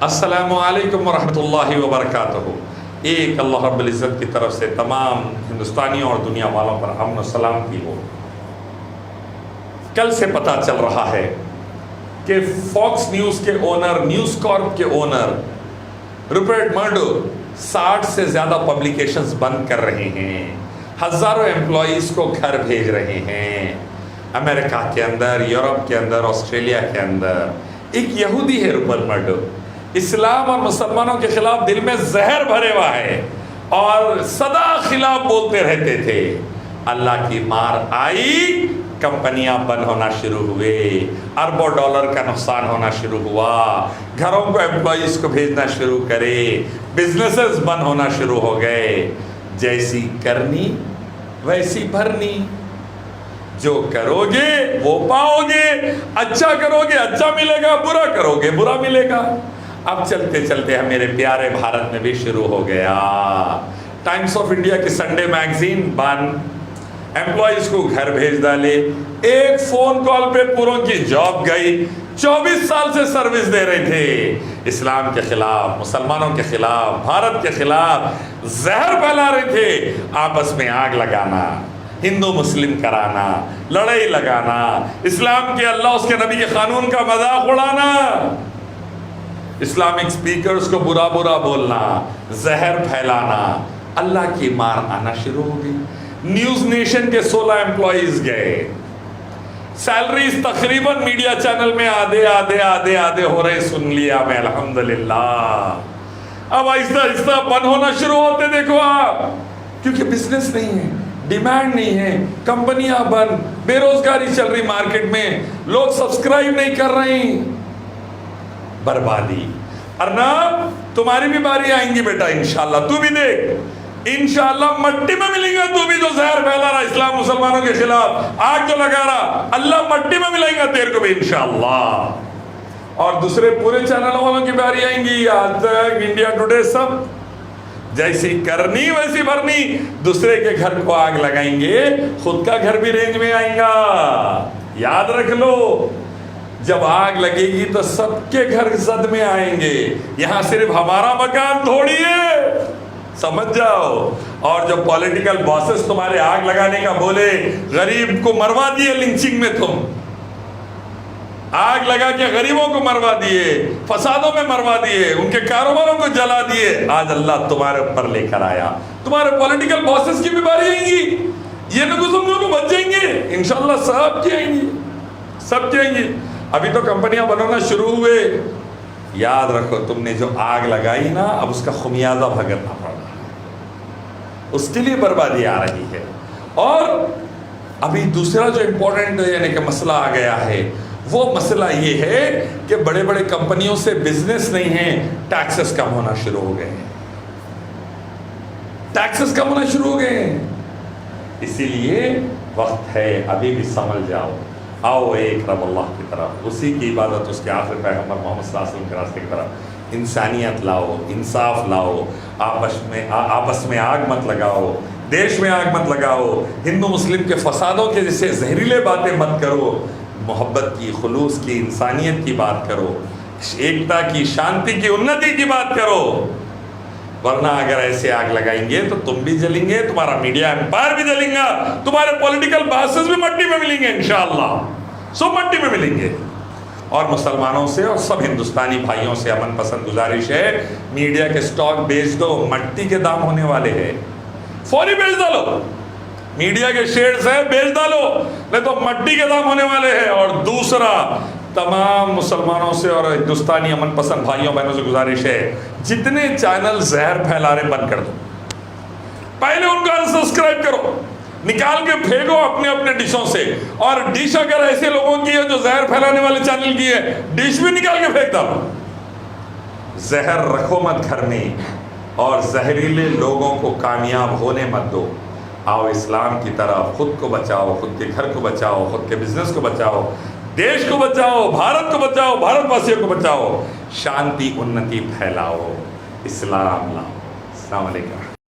السلام علیکم ورحمۃ اللہ وبرکاتہ۔ ایک اللہ رب العزت کی طرف سے تمام ہندوستانیوں اور دنیا والوں پر امن و سلام کی ہو۔ کل سے پتہ چل رہا ہے کہ فاکس نیوز کے اونر، نیوز کارپ کے اونر روپرٹ مرڈوک 60 سے زیادہ پبلیکیشنز بند کر رہے ہیں، ہزاروں امپلائیز کو گھر بھیج رہے ہیں۔ امریکہ کے اندر، یورپ کے اندر، آسٹریلیا کے اندر ایک یہودی ہے روپرٹ مرڈوک، اسلام اور مسلمانوں کے خلاف دل میں زہر بھرے ہوا ہے اور سدا خلاف بولتے رہتے تھے۔ اللہ کی مار آئی، کمپنیاں بند ہونا شروع ہوئے، اربوں ڈالر کا نقصان ہونا شروع ہوا، گھروں کو امپلائیز کو بھیجنا شروع کرے، بزنسز بند ہونا شروع ہو گئے۔ جیسی کرنی ویسی بھرنی، جو کرو گے وہ پاؤ گے، اچھا کرو گے اچھا ملے گا، برا کرو گے برا ملے گا۔ اب چلتے چلتے میرے پیارے بھارت میں بھی شروع ہو گیا۔ ٹائمز آف انڈیا کی سنڈے میگزین بند، امپلائیز کو گھر بھیج ڈالے، ایک فون کال پہ پوروں کی جاب گئی۔ 24 سال سے سروس دے رہے تھے، اسلام کے خلاف، مسلمانوں کے خلاف، بھارت کے خلاف زہر پھیلا رہے تھے، آپس میں آگ لگانا، ہندو مسلم کرانا، لڑائی لگانا، اسلام کے اللہ اس کے نبی کے قانون کا مذاق اڑانا، اسلامک سپیکرز کو برا برا بولنا، زہر پھیلانا۔ اللہ کی مار آنا شروع ہو گئی۔ نیوز نیشن کے 16 امپلائیز گئے، سیلریز تقریباً میڈیا چینل میں آدھے ہو رہے، سن لیا میں الحمدللہ۔ اب آہستہ آہستہ بند ہونا شروع ہوتے دیکھو آپ، کیونکہ بزنس نہیں ہے، ڈیمانڈ نہیں ہے، کمپنیاں بند، بے روزگاری چل رہی مارکیٹ میں، لوگ سبسکرائب نہیں کر رہے ہیں، بربادی۔ ارنب تمہاری بھی باری آئیں گی بیٹا انشاءاللہ، تو بھی دیکھ، انشاءاللہ مٹی میں ملیں گا، تو بھی جو زہر پھیلا رہا اسلام مسلمانوں کے خلاف، آگ جو لگا رہا، اللہ مٹی میں ملیں گا تیرے کو بھی انشاءاللہ۔ اور دوسرے پورے چینل والوں کی باری آئیں گی، آج تک، انڈیا ٹوڈے، سب جیسی کرنی ویسی بھرنی، دوسرے کے گھر کو آگ لگائیں گے، خود کا گھر بھی رینج میں آئیں گا۔ یاد رکھ لو، جب آگ لگے گی تو سب کے گھر زد میں آئیں گے، یہاں صرف ہمارا مکان تھوڑی ہے، سمجھ جاؤ۔ اور جو پولیٹیکل باسز تمہارے آگ لگانے کا بولے، غریب کو مروا دیے لنچنگ میں، تم آگ لگا کے غریبوں کو مروا دیے، فسادوں میں مروا دیے، ان کے کاروباروں کو جلا دیے، آج اللہ تمہارے اوپر لے کر آیا۔ تمہارے پولیٹیکل باسز کی بھی باری آئیں گی، یہ نگزموں کو بچ جائیں گے انشاءاللہ، سب کی آئیں گی، سب کی آئیں گی۔ ابھی تو کمپنیاں بنانا شروع ہوئے، یاد رکھو تم نے جو آگ لگائی نا، اب اس کا خمیازہ بھگتنا پڑ رہا ہے، اس کے لیے بربادی آ رہی ہے۔ اور ابھی دوسرا جو امپورٹنٹ یعنی کہ مسئلہ آ گیا ہے، وہ مسئلہ یہ ہے کہ بڑے بڑے کمپنیوں سے بزنس نہیں ہیں، ٹیکسز کم ہونا شروع ہو گئے ہیں، ٹیکسز کم ہونا شروع ہو گئے ہیں۔ اسی لیے وقت ہے، ابھی بھی سنبھل جاؤ، آؤ ایک رب اللہ کی طرف، اسی کی عبادت، اس کے آخری پیغمبر محمد صلی اللہ علیہ وسلم کے راستے کی طرف، انسانیت لاؤ، انصاف لاؤ، آپس میں آگ مت لگاؤ، دیش میں آگ مت لگاؤ، ہندو مسلم کے فسادوں کے جیسے زہریلے باتیں مت کرو، محبت کی، خلوص کی، انسانیت کی بات کرو، ایکتا کی، شانتی کی، انتی کی بات کرو۔ ورنہ اگر ایسے آگ لگائیں گے تو تم بھی جلیں گے، تمہارا میڈیا امپائر بھی جلیں گا، تمہارے پولیٹیکل باسز بھی مٹی میں ملیں گے انشاءاللہ، سب مٹی میں ملیں گے۔ اور مسلمانوں سے اور سب ہندوستانی بھائیوں سے امن پسند گزارش ہے، میڈیا کے سٹاک بیچ دو، مٹی کے دام ہونے والے ہیں، فوری بیچ ڈالو، میڈیا کے شیئرز ہیں بیچ ڈالو، نہیں تو مٹی کے دام ہونے والے ہیں۔ اور دوسرا، تمام مسلمانوں سے اور ہندوستانی امن پسند بھائیوں بہنوں سے گزارش ہے، جتنے چینل زہر پھیلا رہے بند کر دو، پہلے ان کو انسبسکرائب کرو، نکال کے پھینکو اپنے اپنے ڈشوں سے۔ اور ڈش اگر ایسے لوگوں کی ہے جو زہر پھیلانے والے چینل کی ہے، ڈش بھی نکال کے پھینک ڈالو۔ زہر رکھو مت گھر میں، اور زہریلے لوگوں کو کامیاب ہونے مت دو۔ آؤ اسلام کی طرف، خود کو بچاؤ، خود کے گھر کو بچاؤ، خود کے بزنس کو بچاؤ، دیش کو بچاؤ، بھارت کو بچاؤ، بھارت واسیوں کو بچاؤ، شانتی، انتی پھیلاؤ، اسلام لاؤ۔ السلام علیکم۔